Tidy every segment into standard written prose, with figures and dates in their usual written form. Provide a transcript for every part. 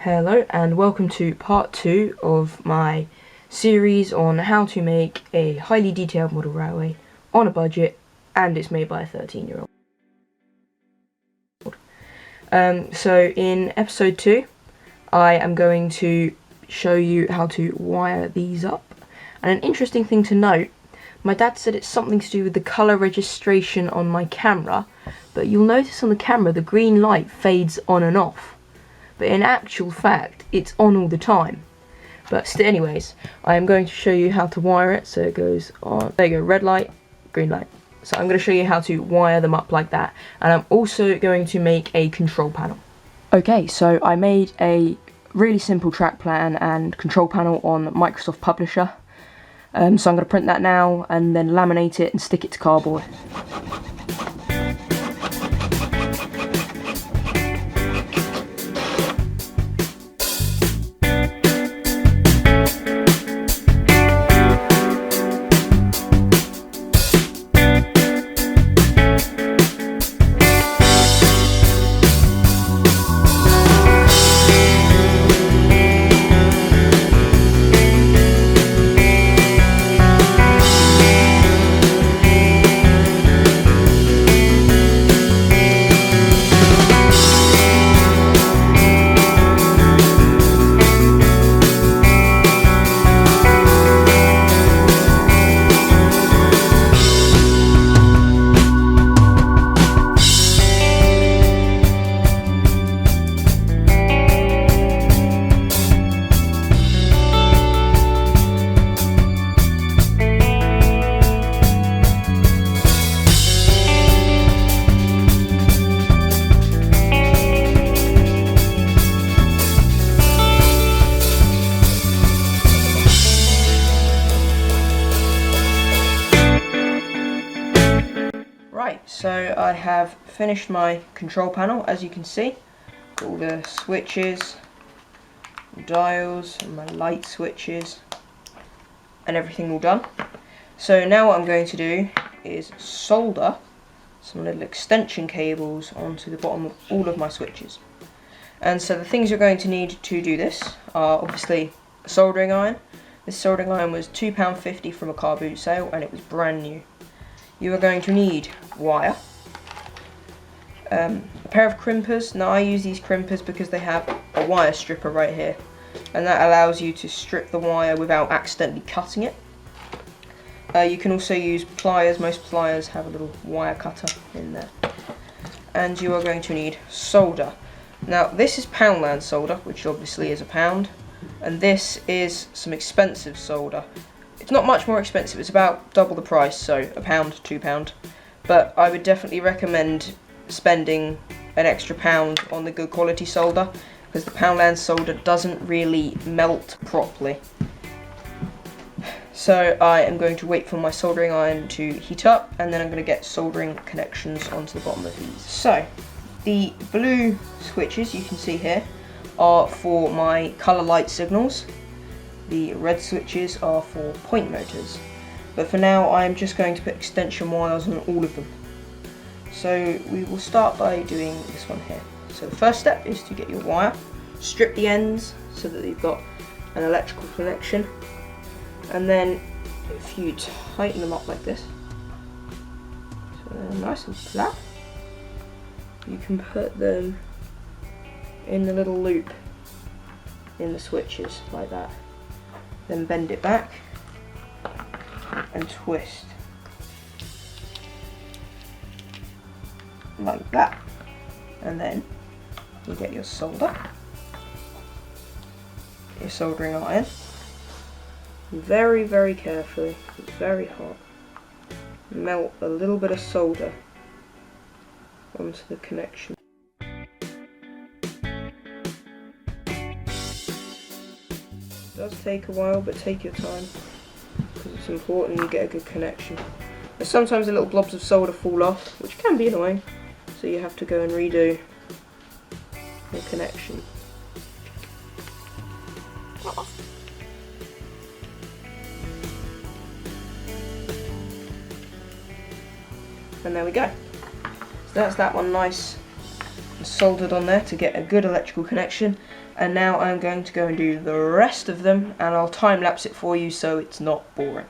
Hello and welcome to part 2 of my series on how to make a highly detailed model railway on a budget, and it's made by a 13-year-old. So in episode 2 I am going to show you how to wire these up. And an interesting thing to note, my dad said it's something to do with the colour registration on my camera, but you'll notice on the camera the green light fades on and off. But in actual fact, it's on all the time. But anyways, I am going to show you how to wire it. So it goes on, there you go, red light, green light. So I'm going to show you how to wire them up like that. And I'm also going to make a control panel. Okay, so I made a really simple track plan and control panel on Microsoft Publisher. So I'm going to print that now and then laminate it and stick it to cardboard. Right, so I have finished my control panel, as you can see. All the switches, dials, and my light switches, and everything all done. So now what I'm going to do is solder some little extension cables onto the bottom of all of my switches. And so the things you're going to need to do this are obviously a soldering iron. This soldering iron was £2.50 from a car boot sale, and it was brand new. You are going to need wire, a pair of crimpers. Now I use these crimpers because they have a wire stripper right here, and that allows you to strip the wire without accidentally cutting it. You can also use pliers. Most pliers have a little wire cutter in there. And you are going to need solder. Now this is Poundland solder, which obviously is £1, and this is some expensive solder. It's not much more expensive, it's about double the price, so £1, £2. But I would definitely recommend spending an extra £1 on the good quality solder, because the Poundland solder doesn't really melt properly. So I am going to wait for my soldering iron to heat up, and then I'm going to get soldering connections onto the bottom of these. So the blue switches you can see here are for my colour light signals. The red switches are for point motors, but for now I'm just going to put extension wires on all of them. So we will start by doing this one here. So the first step is to get your wire, strip the ends so that you've got an electrical connection, and then if you tighten them up like this, so they're nice and flat, you can put them in the little loop in the switches like that. Then bend it back and twist like that, and then you get your solder, your soldering iron, very carefully, it's very hot, melt a little bit of solder onto the connection. It does take a while, but take your time, because it's important you get a good connection. There's sometimes the little blobs of solder fall off, which can be annoying, so you have to go and redo the connection. And there we go. So that's that one nice and soldered on there to get a good electrical connection. And now I'm going to go and do the rest of them, and I'll time lapse it for you so it's not boring.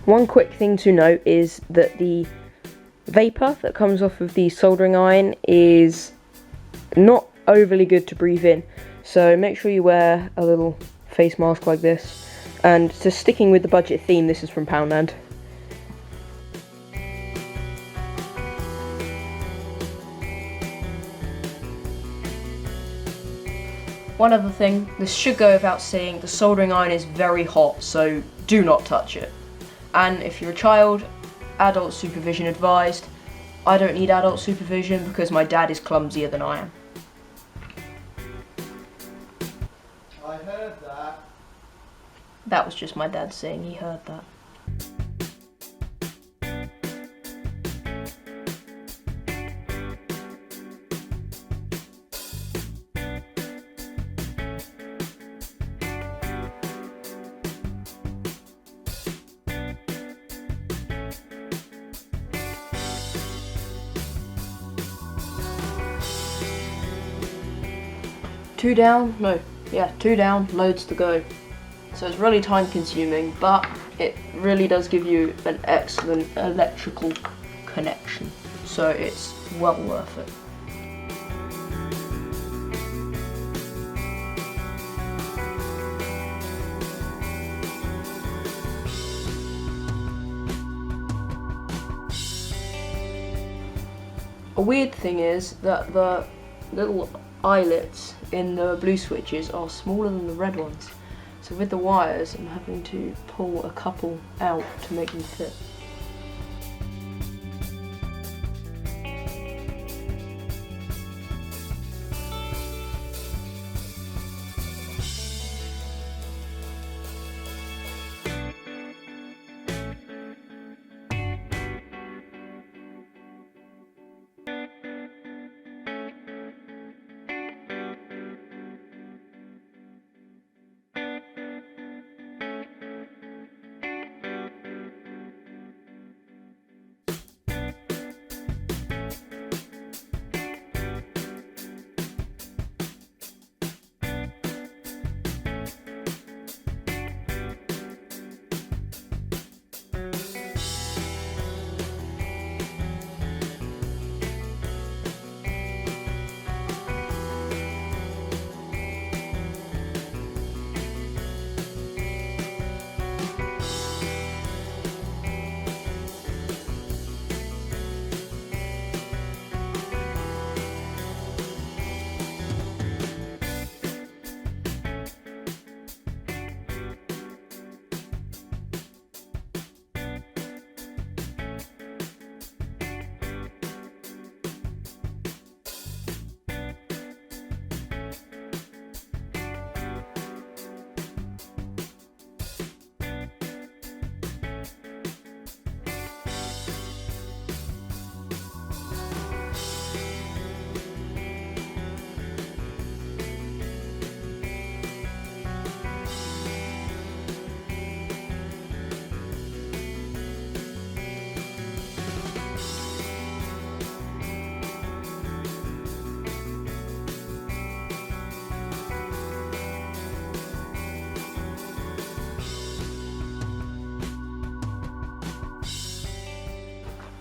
One quick thing to note is that the vapour that comes off of the soldering iron is not overly good to breathe in, so make sure you wear a little face mask like this. And to sticking with the budget theme, this is from Poundland. One other thing, this should go without saying, the soldering iron is very hot, so do not touch it. And if you're a child, adult supervision advised. I don't need adult supervision because my dad is clumsier than I am. I heard that. That was just my dad saying he heard that. Two down, loads to go. So it's really time consuming, but it really does give you an excellent electrical connection. So it's well worth it. A weird thing is that the little eyelets in the blue switches are smaller than the red ones. So with the wires, I'm having to pull a couple out to make them fit.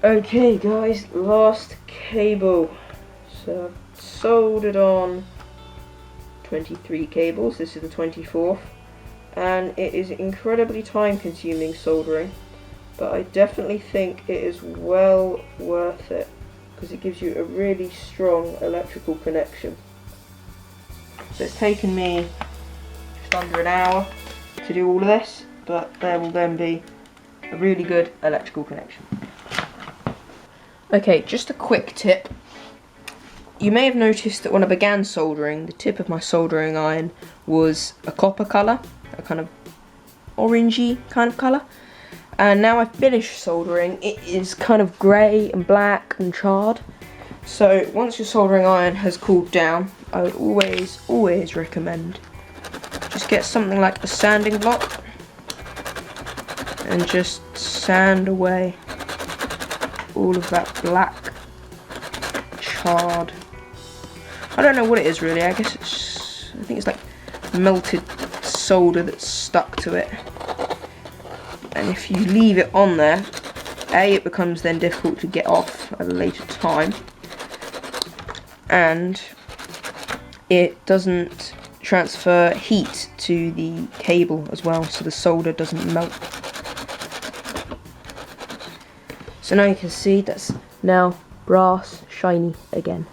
Okay guys, last cable. So I've soldered on 23 cables, this is the 24th, and it is incredibly time consuming soldering, but I definitely think it is well worth it because it gives you a really strong electrical connection. So it's taken me just under an hour to do all of this, but there will then be a really good electrical connection. Okay, just a quick tip. You may have noticed that when I began soldering, the tip of my soldering iron was a copper colour, a kind of orangey kind of colour. And now I've finished soldering, it is kind of grey and black and charred. So once your soldering iron has cooled down, I would always recommend just get something like a sanding block and just sand away all of that black charred, I don't know what it is really, I think it's like melted solder that's stuck to it. And if you leave it on there, it becomes then difficult to get off at a later time, and it doesn't transfer heat to the cable as well, so the solder doesn't melt. So now you can see that's now brass shiny again.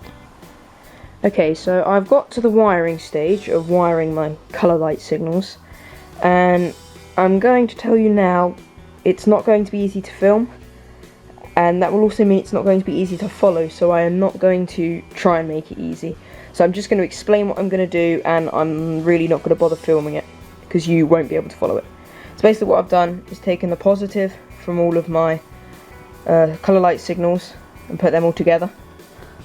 Okay, so I've got to the wiring stage of wiring my colour light signals, and I'm going to tell you now, it's not going to be easy to film, and that will also mean it's not going to be easy to follow, so I am not going to try and make it easy. So I'm just going to explain what I'm going to do, and I'm really not going to bother filming it, because you won't be able to follow it. So basically what I've done is taken the positive from all of my colour light signals and put them all together.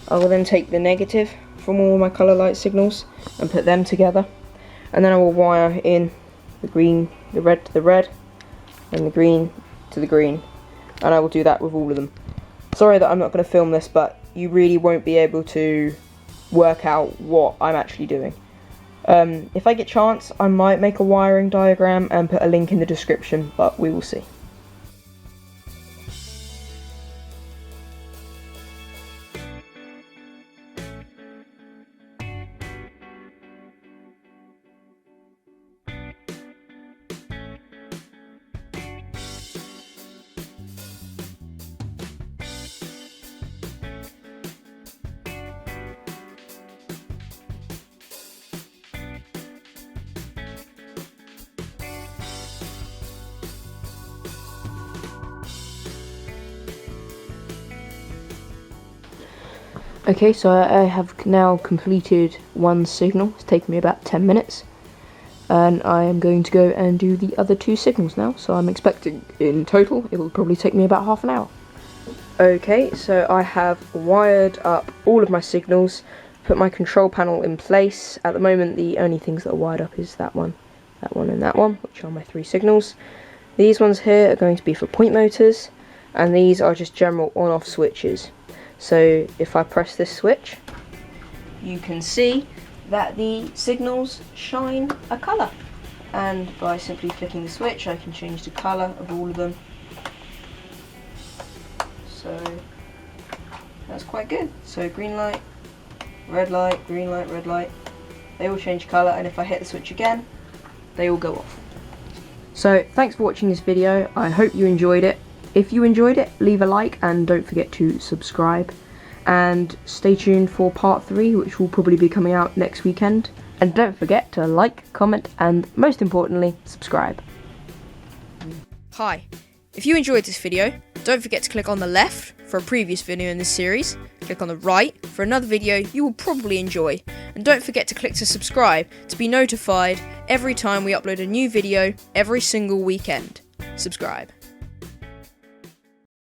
I will then take the negative from all my colour light signals and put them together, and then I will wire in the green, the red to the red, and the green to the green, and I will do that with all of them. Sorry that I'm not going to film this, but you really won't be able to work out what I'm actually doing. If I get a chance, I might make a wiring diagram and put a link in the description, but we will see. Okay, so I have now completed one signal. It's taken me about 10 minutes. And I am going to go and do the other two signals now. So I'm expecting in total it will probably take me about half an hour. Okay, so I have wired up all of my signals, put my control panel in place. At the moment the only things that are wired up is that one and that one, which are my three signals. These ones here are going to be for point motors, and these are just general on-off switches. So if I press this switch, you can see that the signals shine a colour, and by simply flicking the switch I can change the colour of all of them. So that's quite good. So green light, red light, green light, red light, they all change colour, and if I hit the switch again they all go off. So thanks for watching this video, I hope you enjoyed it. If you enjoyed it, leave a like and don't forget to subscribe, and stay tuned for part 3, which will probably be coming out next weekend. And don't forget to like, comment, and most importantly, subscribe. Hi, if you enjoyed this video, don't forget to click on the left for a previous video in this series, click on the right for another video you will probably enjoy, and don't forget to click to subscribe to be notified every time we upload a new video every single weekend. Subscribe.